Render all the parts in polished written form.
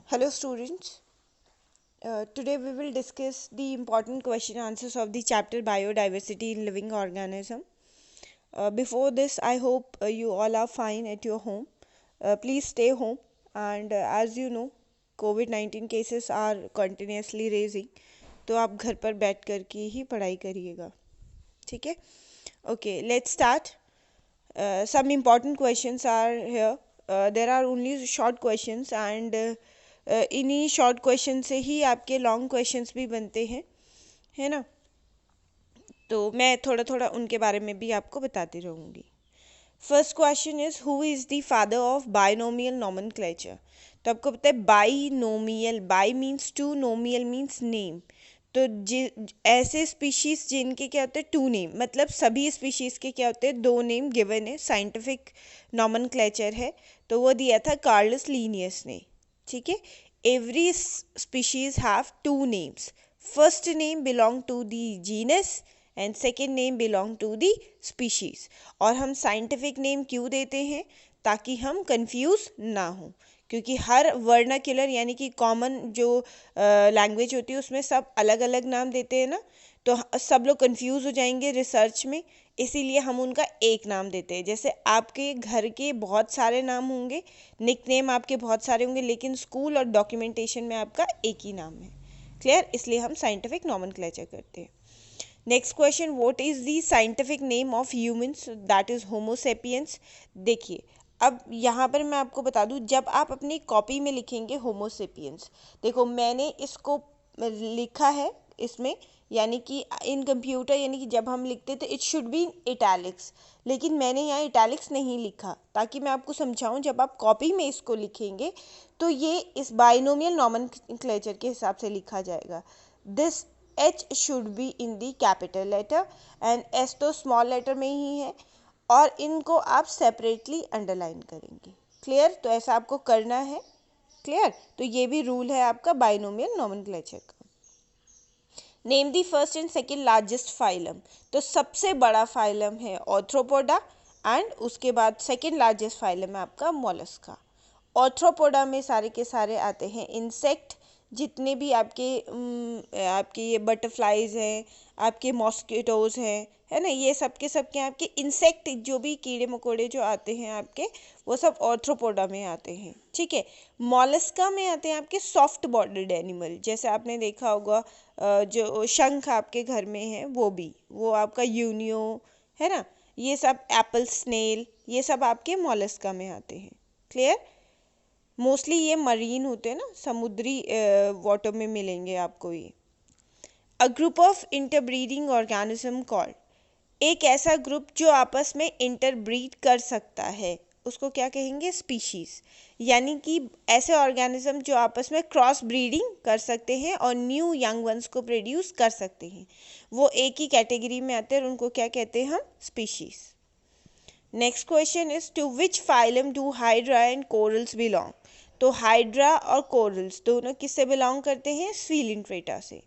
Hello students, today we will discuss the important question answers of the chapter Biodiversity in Living Organism. Before this, I hope you all are fine at your home. Please stay home, and as you know, COVID-19 cases are continuously raising, तो आप घर पर बैठ कर के ही पढ़ाई करिएगा, ठीक है? Okay, let's start. Some important questions are here. There are only short questions and इन्हीं शॉर्ट क्वेश्चन से ही आपके लॉन्ग क्वेश्चंस भी बनते हैं, है ना? तो मैं थोड़ा थोड़ा उनके बारे में भी आपको बताती रहूँगी. First question is who is the father of binomial nomenclature. तो आपको पता है binomial, bi means two, nomial means name. तो ऐसे स्पीशीज जिनके क्या होते हैं टू नेम, मतलब सभी स्पीशीज के क्या होते हैं दो नेम गिवन है, साइंटिफिक नोमेनक्लेचर है, तो वो दिया था कार्लस लीनियस ने, ठीक है. Every species have two names. First name belong to the genus and second name belong to the species. और हम साइंटिफिक नेम क्यों देते हैं? ताकि हम कंफ्यूज ना हो, क्योंकि हर वर्नाक्युलर यानी कि कॉमन जो लैंग्वेज होती है उसमें सब अलग अलग नाम देते हैं ना, तो सब लोग कंफ्यूज हो जाएंगे रिसर्च में, इसीलिए हम उनका एक नाम देते हैं. जैसे आपके घर के बहुत सारे नाम होंगे, निकनेम आपके बहुत सारे होंगे, लेकिन स्कूल और डॉक्यूमेंटेशन में आपका एक ही नाम है. क्लियर? इसलिए हम साइंटिफिक नोमेनक्लेचर करते हैं. Next question, what is the scientific name of humans, that is homo sapiens. देखिए, अब यहाँ पर मैं आपको बता दूँ, जब आप अपनी कॉपी में लिखेंगे होमो सेपियंस, देखो मैंने इसको लिखा है इसमें, यानी कि इन कंप्यूटर, यानी कि जब हम लिखते तो इट शुड बी इटैलिक्स, लेकिन मैंने यहाँ इटैलिक्स नहीं लिखा, ताकि मैं आपको समझाऊँ जब आप कॉपी में इसको लिखेंगे तो ये इस बाइनोमियल नोमेनक्लेचर के हिसाब से लिखा जाएगा. This H should be in the capital letter and S तो स्मॉल लेटर में ही है, और इनको आप सेपरेटली अंडरलाइन करेंगे. क्लियर? तो ऐसा आपको करना है. क्लियर? तो ये भी रूल है आपका बाइनोमियल नोमेनक्लेचर का. Name the first and second largest phylum. तो सबसे बड़ा फाइलम है ऑर्थ्रोपोडा एंड उसके बाद सेकेंड लार्जेस्ट फाइलम है आपका मोलस्का. ऑर्थ्रोपोडा में सारे के सारे आते हैं इंसेक्ट, जितने भी आपके ये बटरफ्लाइज हैं, आपके मॉस्किटोज़ हैं, है ना, ये सब के आपके इंसेक्ट, जो भी कीड़े मकोड़े जो आते हैं आपके, वो सब ऑर्थ्रोपोडा में आते हैं. ठीक है. मॉलस्का में आते हैं आपके सॉफ्ट बॉडीड एनिमल, जैसे आपने देखा होगा जो शंख आपके घर में है, वो आपका यूनियो, है ना, ये सब एप्पल स्नेल, ये सब आपके मॉलस्का में आते हैं. क्लियर? मोस्टली ये मरीन होते हैं ना, समुद्री वाटर में मिलेंगे आपको ये. A group of interbreeding organism called. एक ऐसा ग्रुप जो आपस में इंटरब्रीड कर सकता है, उसको क्या कहेंगे? स्पीशीज. यानी कि ऐसे ऑर्गेनिज्म जो आपस में क्रॉस ब्रीडिंग कर सकते हैं और न्यू यंग वंस को प्रोड्यूस कर सकते हैं, वो एक ही कैटेगरी में आते हैं, और उनको क्या कहते हैं हम? Species. Next question is two which phylum do hydra and corals belong. तो हाइड्रा और कोरल्स दोनों किससे बिलोंग करते हैं? स्फीलिंट्रेटा से.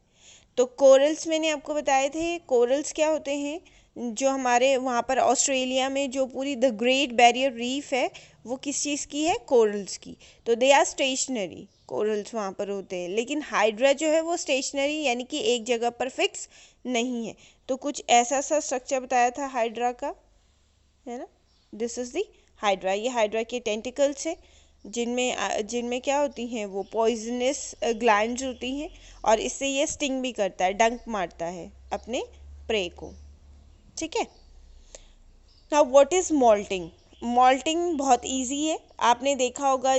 तो कोरल्स मैंने आपको बताए थे. कोरल्स क्या होते हैं? जो हमारे वहाँ पर ऑस्ट्रेलिया में जो पूरी द ग्रेट बैरियर रीफ है, वो किस चीज़ की है? कोरल्स की. तो दे आर स्टेशनरी, कोरल्स वहाँ पर होते हैं. लेकिन हाइड्रा जो है वो स्टेशनरी, यानी कि एक जगह पर फिक्स नहीं है. तो कुछ ऐसा सा स्ट्रक्चर बताया था हाइड्रा का, है ना. This is the hydra. ये हाइड्रा के टेंटिकल्स है, जिनमें क्या होती हैं? वो पॉइजनस ग्लैंड्स होती हैं, और इससे ये स्टिंग भी करता है, डंक मारता है अपने प्रे को. ठीक है. Now what is moulting. Moulting बहुत इजी है. आपने देखा होगा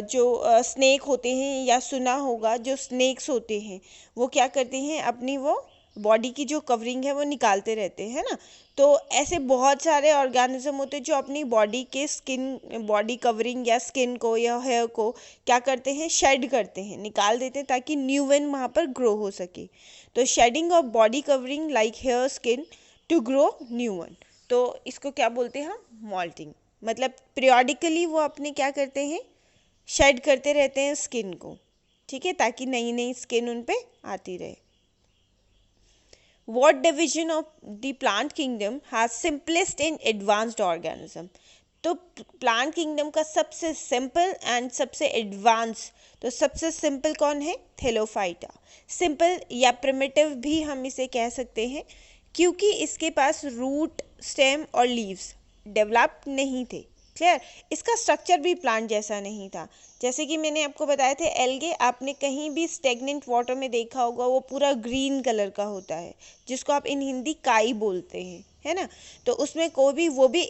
जो स्नेक होते हैं, या सुना होगा जो स्नेक्स होते हैं, वो क्या करते हैं? अपनी वो बॉडी की जो कवरिंग है वो निकालते रहते हैं ना. तो ऐसे बहुत सारे ऑर्गेनिज्म होते हैं जो अपनी बॉडी कवरिंग या स्किन को या हेयर को क्या करते हैं? शेड करते हैं, निकाल देते हैं, ताकि न्यू वन वहाँ पर ग्रो हो सके. तो shedding of body covering like hair, skin to grow new one. तो इसको क्या बोलते हैं हम? मॉल्टिंग. मतलब पीरियोडिकली वो अपने क्या करते हैं? शेड करते रहते हैं स्किन को, ठीक है, ताकि नई नई स्किन उन पे आती रहे. What division of the plant kingdom has simplest and advanced organism? तो प्लांट किंगडम का सबसे सिंपल एंड सबसे एडवांस, तो सबसे सिंपल कौन है? थैलोफाइटा। सिंपल या प्रिमिटिव भी हम इसे कह सकते हैं, क्योंकि इसके पास रूट, स्टेम और लीव्स डेवलप्ड नहीं थे। क्लियर? इसका स्ट्रक्चर भी प्लांट जैसा नहीं था। जैसे कि मैंने आपको बताया थे एल्गे, आपने कहीं भी स्टेगनेंट वाटर में देखा होगा, वो पूरा ग्रीन कलर का होता है, जिसको आप इन हिंदी काई बोलते हैं, है ना। तो उसमें कोई भी वो भी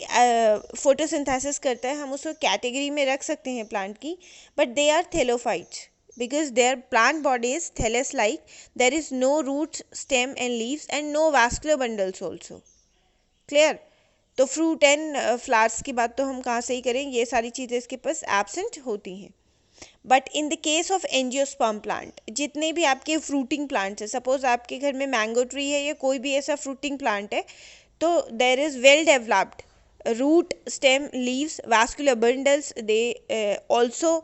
फोटोसिंथेसिस करता है, हम उसको कैटेगरी में रख सकते हैं प्लांट की, but they are thallophytes because their plant body is thallus like, there is no roots, stem and leaves and no vascular bundles also. Clear? तो फ्रूट एंड फ्लावर्स की बात तो हम कहाँ से ही करें, ये सारी चीज़ें इसके पास एब्सेंट होती हैं। But in the case of angiosperm plant, जितने भी आपके फ्रूटिंग प्लांट्स हैं, सपोज आपके घर में मैंगो ट्री है या कोई भी ऐसा फ्रूटिंग प्लांट है, तो there is well developed root, stem, leaves, vascular bundles, they also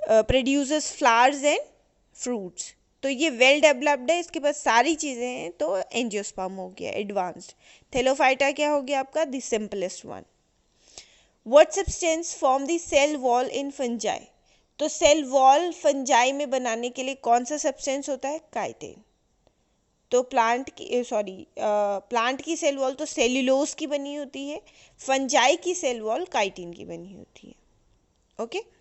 produces flowers and fruits. तो ये वेल डेवलप्ड है, इसके पास सारी चीज़ें हैं, तो एंजियोस्पर्म हो गया एडवांस्ड। थैलोफाइटा क्या हो गया आपका? The simplest one. What substance form the cell wall in fungi? तो सेल वॉल फंजाई में बनाने के लिए कौन सा सब्सटेंस होता है? काइटिन। तो प्लांट की सेल वॉल तो सेल्यूलोज की बनी होती है, फंजाई की सेल वॉल काइटिन की बनी होती है। Okay.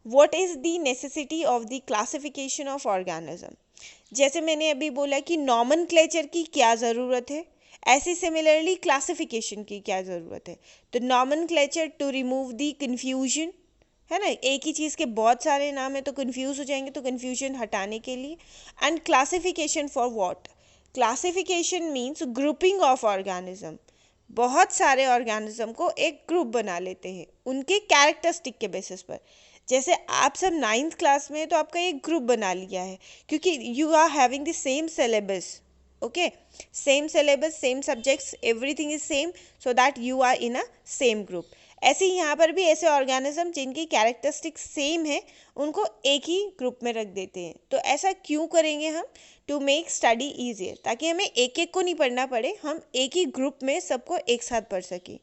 What is the necessity of the classification of organism? जैसे मैंने अभी बोला कि नॉमनक्लेचर की क्या ज़रूरत है, ऐसे सिमिलरली क्लासिफिकेशन की क्या ज़रूरत है। तो nomenclature to remove the confusion, है ना, एक ही चीज़ के बहुत सारे नाम है तो कन्फ्यूज हो जाएंगे, तो कन्फ्यूजन हटाने के लिए। And classification for what? Classification means grouping of organism. बहुत सारे ऑर्गेनिज्म को एक ग्रुप बना लेते हैं उनके कैरेक्टरिस्टिक के बेसिस पर। जैसे आप सब 9th क्लास में, तो आपका एक ग्रुप बना लिया है, क्योंकि you are having the same syllabus, okay, same syllabus, same subjects, everything is same, so that you are in a same group. ऐसे ही यहाँ पर भी ऐसे ऑर्गेनिज्म जिनकी कैरेक्टरिस्टिक सेम है, उनको एक ही ग्रुप में रख देते हैं। तो ऐसा क्यों करेंगे हम? टू मेक स्टडी ईजियर, ताकि हमें एक एक को नहीं पढ़ना पड़े, हम एक ही ग्रुप में सबको एक साथ पढ़ सकें।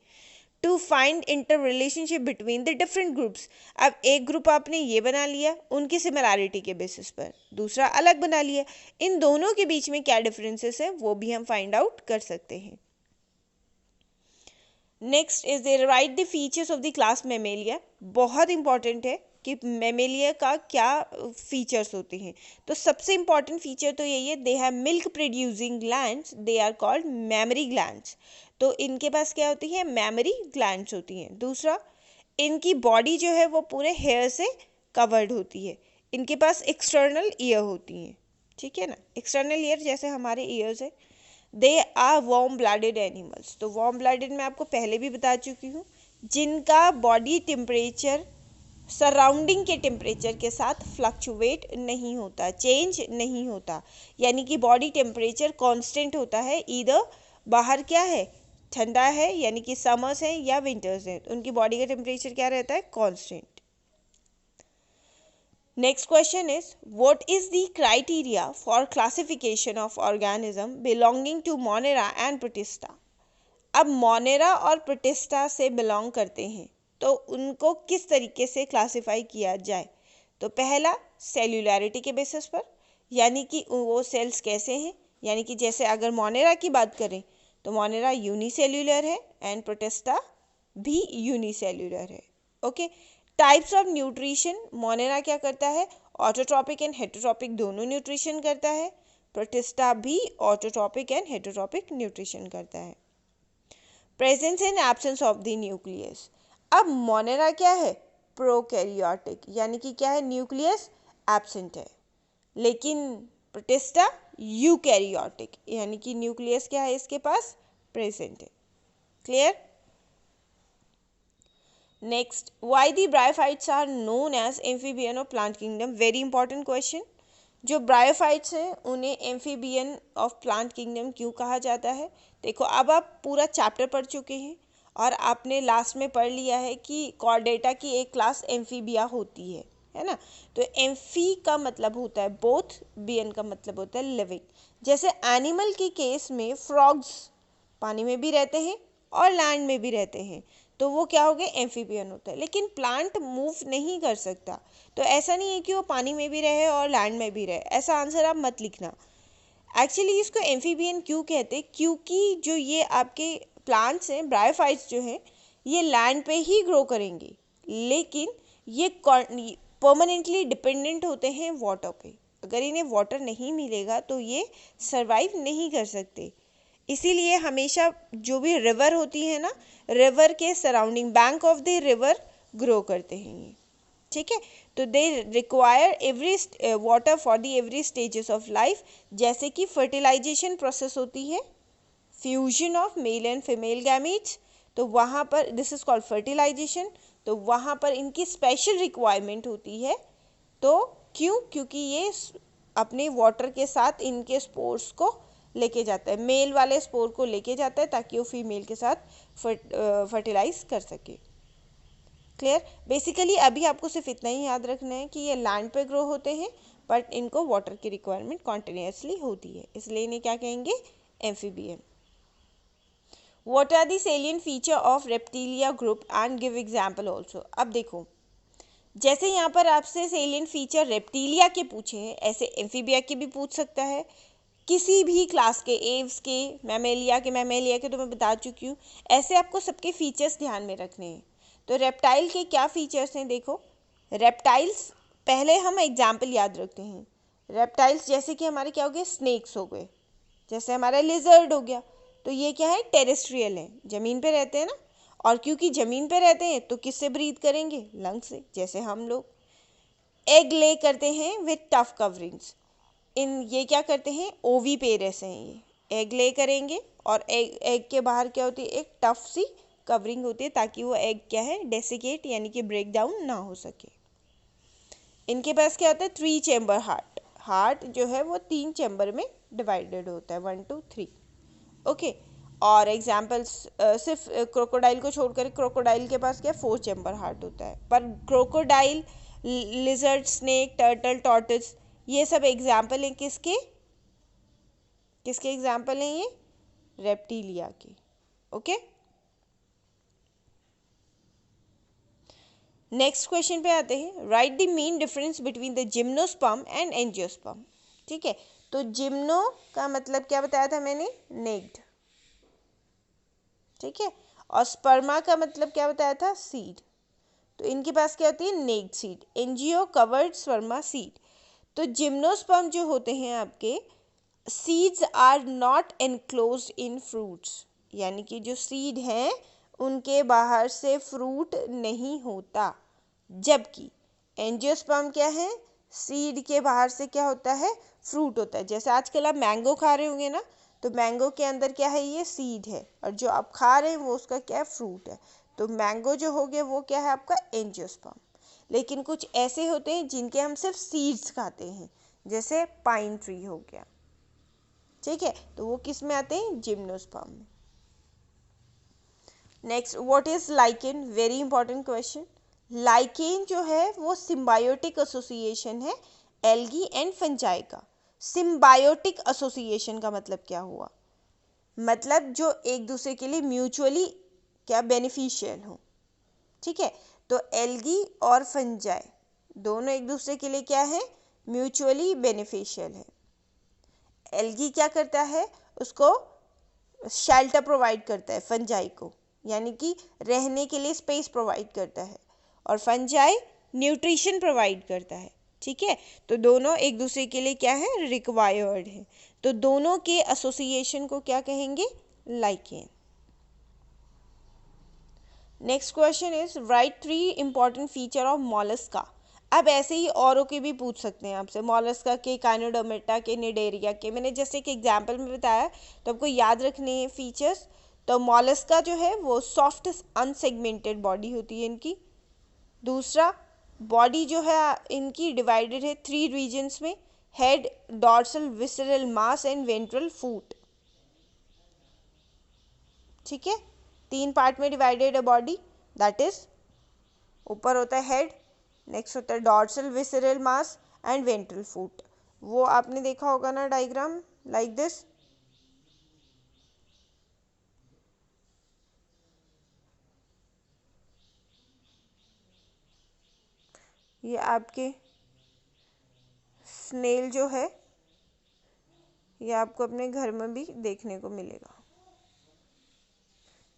To find inter relationship between the different groups. अब एक ग्रुप आपने ये बना लिया उनकी सिमिलैरिटी के बेसिस पर, दूसरा अलग बना लिया, इन दोनों के बीच में क्या डिफरेंसेस है वो भी हम फाइंड आउट कर सकते हैं। Next is they right the features of the class Mammalia. बहुत इंपॉर्टेंट है कि मेमेलिया का क्या फीचर्स होते हैं। तो सबसे इंपॉर्टेंट फीचर तो यही है, they have milk producing glands, they are called mammary glands. तो इनके पास क्या होती है? मैमरी ग्लैंड्स होती हैं। दूसरा, इनकी बॉडी जो है वो पूरे हेयर से कवर्ड होती है। इनके पास एक्सटर्नल ईयर होती हैं, ठीक है ना, एक्सटर्नल ईयर जैसे हमारे ईयर्स है। They are warm blooded animals. तो वार्म ब्लडेड मैं आपको पहले भी बता चुकी हूँ, जिनका बॉडी टेम्परेचर सराउंडिंग के टेम्परेचर के साथ फ्लक्चुएट नहीं होता, चेंज नहीं होता, यानी कि बॉडी टेम्परेचर कांस्टेंट होता है। ईदर बाहर क्या है, ठंडा है यानी कि समर्स है, या विंटर्स है, उनकी बॉडी का टेम्परेचर क्या रहता है? Constant. Next question is what is the criteria for classification of organism belonging to monera and protista. अब मोनेरा और प्रोटिस्टा से बिलोंग करते हैं, तो उनको किस तरीके से क्लासिफाई किया जाए? तो पहला, सेल्यूलैरिटी के बेसिस पर, यानी कि वो सेल्स कैसे हैं, यानी कि जैसे अगर मोनेरा की बात करें तो मोनेरा यूनिसेल्यूलर है एंड प्रोटिस्टा भी यूनिसेल्यूलर है। Okay. Types of nutrition, Monera क्या करता है? ऑटोट्रॉपिक एंड हेटरोट्रॉपिक दोनों न्यूट्रिशन करता है, प्रोटिस्टा भी ऑटोट्रॉपिक एंड हेटरोट्रॉपिक न्यूट्रिशन करता है। Presence and absence of the nucleus. अब मोनेरा क्या है? प्रोकैरियोटिक, यानी कि क्या है? न्यूक्लियस एब्सेंट है। लेकिन प्रोटिस्टा यूकैरियोटिक, यानी कि न्यूक्लियस क्या है इसके पास? प्रेजेंट है। Clear? Next, why the bryophytes are known as amphibian of plant kingdom. Very important question. जो ब्रायोफाइट्स हैं उन्हें एम्फीबियन ऑफ प्लांट किंगडम क्यों कहा जाता है? देखो, अब आप पूरा चैप्टर पढ़ चुके हैं और आपने लास्ट में पढ़ लिया है कि कॉर्डेटा की एक क्लास एम्फीबिया होती है ना। तो एम्फी का मतलब होता है बोथ, बियन का मतलब होता है लिविंग। जैसे एनिमल की केस में फ्रॉग्स पानी में भी रहते हैं और लैंड में भी रहते हैं, तो वो क्या हो गया, एम्फीबियन होता है। लेकिन प्लांट मूव नहीं कर सकता, तो ऐसा नहीं है कि वो पानी में भी रहे और लैंड में भी रहे, ऐसा आंसर आप मत लिखना। एक्चुअली इसको एम्फीबियन क्यों कहते हैं, क्योंकि जो ये आपके प्लांट्स हैं, ब्रायोफाइट्स जो हैं, ये लैंड पे ही ग्रो करेंगे, लेकिन ये परमानेंटली डिपेंडेंट होते हैं वाटर पे। अगर इन्हें वाटर नहीं मिलेगा तो ये सरवाइव नहीं कर सकते। इसीलिए हमेशा जो भी रिवर होती है ना, रिवर के surrounding, bank of the river grow करते हैं ये, ठीक है। तो they require every water for the every stages of life, जैसे कि फर्टिलाइजेशन प्रोसेस होती है, fusion of male and female gametes, तो वहाँ पर दिस इज कॉल्ड फर्टिलाइजेशन, तो वहाँ पर इनकी स्पेशल रिक्वायरमेंट होती है। तो क्यों, क्योंकि ये अपने वाटर के साथ इनके स्पोर्स को लेके जाता है, मेल वाले स्पोर को लेके जाता है ताकि वो फीमेल के साथ फर्टिलाइज कर सके। क्लियर। बेसिकली अभी आपको सिर्फ इतना ही याद रखना है कि ये लैंड पे ग्रो होते हैं, बट इनको वाटर की रिक्वायरमेंट कॉन्टिन्यूसली होती है, इसलिए इन्हें क्या कहेंगे, amphibian. What are the salient feature of reptilia group and give example also. अब देखो, जैसे यहाँ पर आपसे सेलियंट फीचर रेप्टिलिया के पूछे हैं, ऐसे एम्फीबिया के भी पूछ सकता है, किसी भी क्लास के, एव्स के, मैमेलिया के तो मैं बता चुकी हूँ। ऐसे आपको सबके फीचर्स ध्यान में रखने हैं। तो रेप्टाइल के क्या फीचर्स हैं, देखो रेप्टाइल्स, पहले हम एग्जाम्पल याद रखते हैं। रेप्टाइल्स जैसे कि हमारे क्या हो गए, स्नेक्स हो गए, जैसे हमारा लिजर्ड हो गया, तो ये क्या है, टेरेस्ट्रियल है, ज़मीन पे रहते हैं ना, और क्योंकि ज़मीन पे रहते हैं तो किससे ब्रीथ करेंगे, लंग से, जैसे हम लोग। एग ले करते हैं विथ टफ कवरिंग्स, ये क्या करते हैं, ओवी पेरस हैं, ये एग ले करेंगे, और एग के बाहर क्या होती है, एक टफ सी कवरिंग होती है, ताकि वो एग क्या है, डेसिकेट यानी कि ब्रेक डाउन ना हो सके। इनके पास क्या होता है, 3 चैम्बर हार्ट जो है वो 3 चैम्बर में डिवाइडेड होता है, 1 2 3, ओके। और एग्जाम्पल्स सिर्फ क्रोकोडाइल को छोड़कर, क्रोकोडाइल के पास क्या 4 चैम्बर हार्ट होता है, पर crocodile, lizard, snake, turtle, tortoise, ये सब एग्जाम्पल हैं किसके, किसके एग्जाम्पल हैं ये, रेप्टिलिया के, ओके। नेक्स्ट क्वेश्चन पे आते हैं, right the main difference between the gymnosperm and angiosperm, ठीक है। तो जिम्नो का मतलब क्या बताया था मैंने, नेक्ड, ठीक है, और स्पर्मा का मतलब क्या बताया था, सीड। तो इनके पास क्या होती है, naked seed, angio covered sperma seed. तो जिम्नोस्पर्म जो होते हैं आपके, seeds are not enclosed in fruits, यानी कि जो सीड हैं उनके बाहर से फ्रूट नहीं होता, जबकि एंजियोस्पर्म क्या है, सीड के बाहर से क्या होता है, फ्रूट होता है। जैसे आजकल आप मैंगो खा रहे होंगे ना, तो मैंगो के अंदर क्या है, ये सीड है, और जो आप खा रहे हैं वो उसका क्या है, फ्रूट है। तो मैंगो जो हो गया वो क्या है आपका, एंजियोस्पर्म। लेकिन कुछ ऐसे होते हैं जिनके हम सिर्फ सीड्स खाते हैं, जैसे पाइन ट्री हो गया, ठीक है, तो वो किस में आते हैं, जिम्नोस्पर्म में। Next, what is lichen, very important question. Lichen जो है वो सिम्बायोटिक एसोसिएशन है एल्गी एंड फंजाई का। सिम्बायोटिक एसोसिएशन का मतलब क्या हुआ, मतलब जो एक दूसरे के लिए म्यूचुअली क्या बेनिफिशियल हो, ठीक है। तो एल्गी और फंजाई दोनों एक दूसरे के लिए क्या है, म्यूचुअली बेनिफिशियल है। एल्गी क्या करता है, उसको शेल्टर प्रोवाइड करता है फंजाई को, यानी कि रहने के लिए स्पेस प्रोवाइड करता है, और फंजाई न्यूट्रिशन प्रोवाइड करता है, ठीक है। तो दोनों एक दूसरे के लिए क्या है, रिक्वायर्ड है, तो दोनों के एसोसिएशन को क्या कहेंगे, lichen. Next question is right 3 important feature of Mollusca. अब ऐसे ही औरों के भी पूछ सकते हैं आपसे, मॉलस्का के, काइनोडर्मेटा के, निडेरिया के, मैंने जैसे एक एग्जाम्पल में बताया, तो आपको याद रखने हैं फीचर्स। तो मॉलस्का जो है वो सॉफ्ट अनसेगमेंटेड बॉडी होती है इनकी। दूसरा, बॉडी जो है इनकी डिवाइडेड है 3 रीजन्स में, head, dorsal visceral mass and ventral foot, ठीक है। 3 पार्ट में डिवाइडेड है बॉडी, दैट इज ऊपर होता है हेड, नेक्स्ट होता है dorsal visceral mass and ventral foot. वो आपने देखा होगा ना डायग्राम, लाइक दिस। ये आपके स्नेल जो है ये आपको अपने घर में भी देखने को मिलेगा।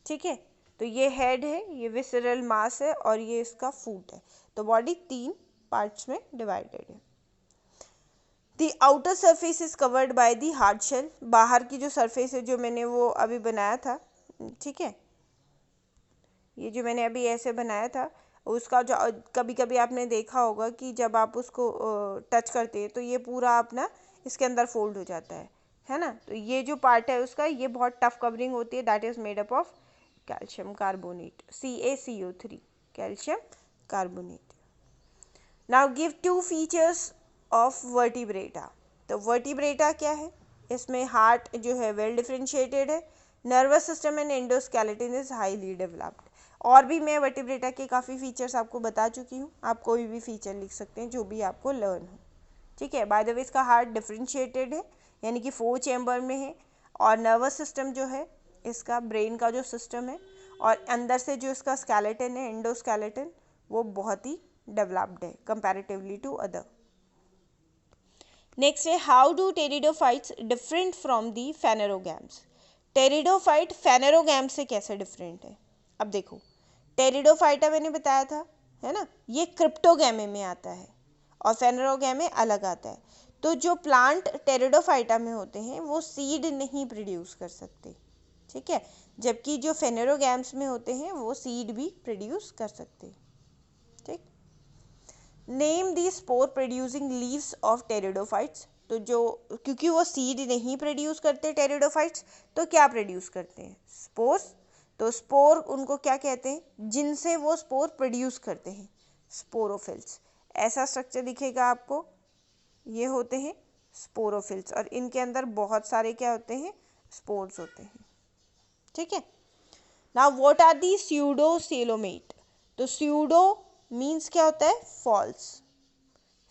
ठीक है, तो ये हेड है, ये विसरल मास है और ये इसका फूट है। तो बॉडी 3 पार्ट्स में डिवाइडेड है। The outer surface is covered by the hard shell. बाहर की जो सरफेस है जो मैंने वो अभी बनाया था, ठीक है, ये जो मैंने अभी ऐसे बनाया था उसका जो कभी कभी आपने देखा होगा कि जब आप उसको टच करते हैं तो ये पूरा अपना इसके अंदर फोल्ड हो जाता है ना। तो ये जो पार्ट है उसका ये बहुत टफ कवरिंग होती है, that is made up of calcium carbonate, CaCO3, calcium carbonate. Now give 2 features of vertebrata. तो वर्टिब्रेटा क्या है, इसमें हार्ट जो है वेल डिफरेंशिएटेड है, nervous system and endoskeleton is highly developed. और भी मैं वर्टिब्रेटा के काफ़ी फीचर्स आपको बता चुकी हूँ, आप कोई भी फीचर लिख सकते हैं जो भी आपको लर्न हो। ठीक है, बाय द वे इसका हार्ट डिफरेंशिएटेड है यानी कि 4 चैम्बर में है, और नर्वस सिस्टम जो है इसका ब्रेन का जो सिस्टम है और अंदर से जो इसका स्केलेटन है एंडोस्केलेटन वो बहुत ही डेवलप्ड है कंपैरेटिवली टू अदर। नेक्स्ट है how do pteridophytes different from the phanerogams. Pteridophyte phanerogam से कैसे डिफरेंट है। अब देखो, टेरिडोफाइटा मैंने बताया था है ना, ये क्रिप्टोगैमे में आता है और फेनेरोगैमे अलग आता है। तो जो प्लांट टेरिडोफाइटा में होते हैं वो सीड नहीं प्रोड्यूस कर सकते, ठीक है, जबकि जो फेनेरोगैम्स में होते हैं वो सीड भी प्रोड्यूस कर सकते हैं। ठीक, name the spore producing leaves of pteridophytes. तो जो क्योंकि वो सीड नहीं प्रोड्यूस करते टेरिडोफाइट्स, तो क्या प्रोड्यूस करते हैं, स्पोर्स। तो स्पोर उनको क्या कहते हैं जिनसे वो स्पोर प्रोड्यूस करते हैं, स्पोरोफिल्स। ऐसा स्ट्रक्चर दिखेगा आपको, ये होते हैं स्पोरोफिल्स और इनके अंदर बहुत सारे क्या होते हैं, स्पोर्स होते हैं। ठीक है, now what are the pseudocoelomate. तो स्यूडो मीन्स क्या होता है, false,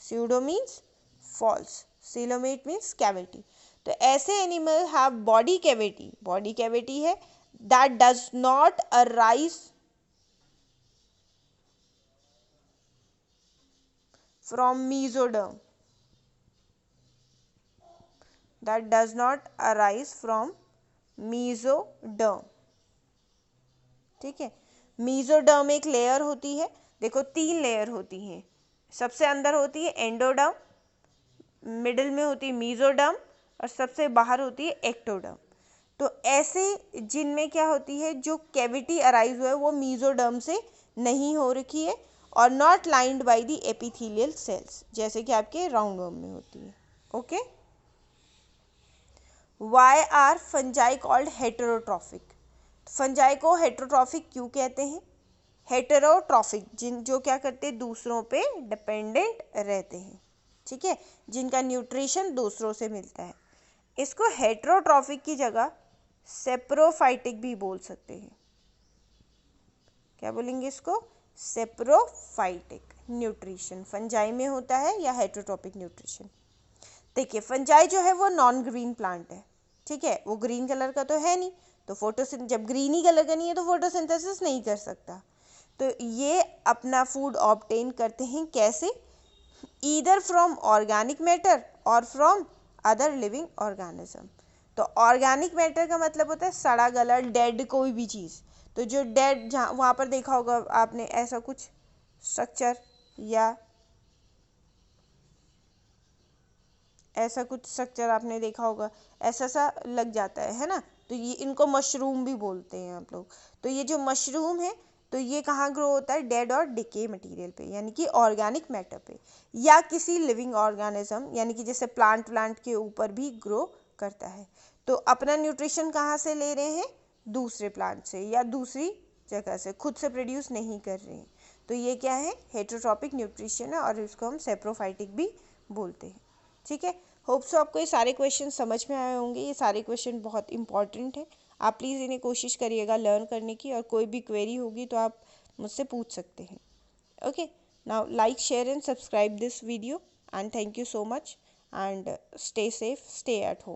pseudo means false, coelomate means cavity. तो ऐसे animal have body cavity, body cavity है that does not arise from mesoderm, that does not arise from mesoderm। ठीक है, mesoderm एक लेयर होती है, देखो 3 लेयर होती हैं, सबसे अंदर होती है एंडोडर्म, मिडिल में होती है मीजोडर्म और सबसे बाहर होती है एक्टोडर्म। तो ऐसे जिनमें क्या होती है जो कैविटी अराइज हुआ है वो मीजोडर्म से नहीं हो रखी है और not lined by the epithelial cells, जैसे कि आपके राउंडवर्म में होती है। Okay, why are fungi called heterotrophic. Fungi को हेटेरोट्रॉफिक क्यों कहते हैं, हेटेरोट्रॉफिक जिन जो क्या करते हैं दूसरों पे डिपेंडेंट रहते हैं, ठीक है, जिनका न्यूट्रिशन दूसरों से मिलता है। इसको हेटेरोट्रॉफिक की जगह सेप्रोफाइटिक भी बोल सकते हैं। क्या बोलेंगे इसको, सेप्रोफाइटिक न्यूट्रिशन फंजाई में होता है या हेटेरोट्रॉपिक न्यूट्रिशन। देखिए फंजाई जो है वो नॉन ग्रीन प्लांट है, ठीक है, वो ग्रीन कलर का तो है नहीं, तो फोटोसिंथ जब ग्रीन ही कलर का नहीं है तो फोटोसिंथेसिस नहीं कर सकता। तो ये अपना फूड ऑब्टेन करते हैं कैसे, ईदर फ्रॉम ऑर्गेनिक मैटर और फ्रॉम अदर लिविंग ऑर्गेनिज्म। तो ऑर्गेनिक मैटर का मतलब होता है सड़ा गला डेड कोई भी चीज़। तो जो डेड जहाँ वहाँ पर देखा होगा आपने ऐसा कुछ स्ट्रक्चर या ऐसा कुछ स्ट्रक्चर आपने देखा होगा, ऐसा सा लग जाता है ना, तो ये इनको मशरूम भी बोलते हैं आप लोग। तो ये जो मशरूम है तो ये कहाँ ग्रो होता है, डेड और डिके मटेरियल पे यानी कि ऑर्गेनिक मैटर पे या किसी लिविंग ऑर्गेनिज्म यानी कि जैसे प्लांट के ऊपर भी ग्रो करता है। तो अपना न्यूट्रिशन कहाँ से ले रहे हैं, दूसरे प्लांट से या दूसरी जगह से, खुद से प्रोड्यूस नहीं कर रहे हैं। तो ये क्या है, हेटेरोट्रॉपिक न्यूट्रिशन है और इसको हम सेप्रोफाइटिक भी बोलते हैं। ठीक है, होप सो आपको ये सारे क्वेश्चन समझ में आए होंगे। ये सारे क्वेश्चन बहुत इंपॉर्टेंट हैं, आप प्लीज़ इन्हें कोशिश करिएगा लर्न करने की, और कोई भी क्वेरी होगी तो आप मुझसे पूछ सकते हैं। Okay, now like share and subscribe this video and thank you so much and stay safe, stay at home.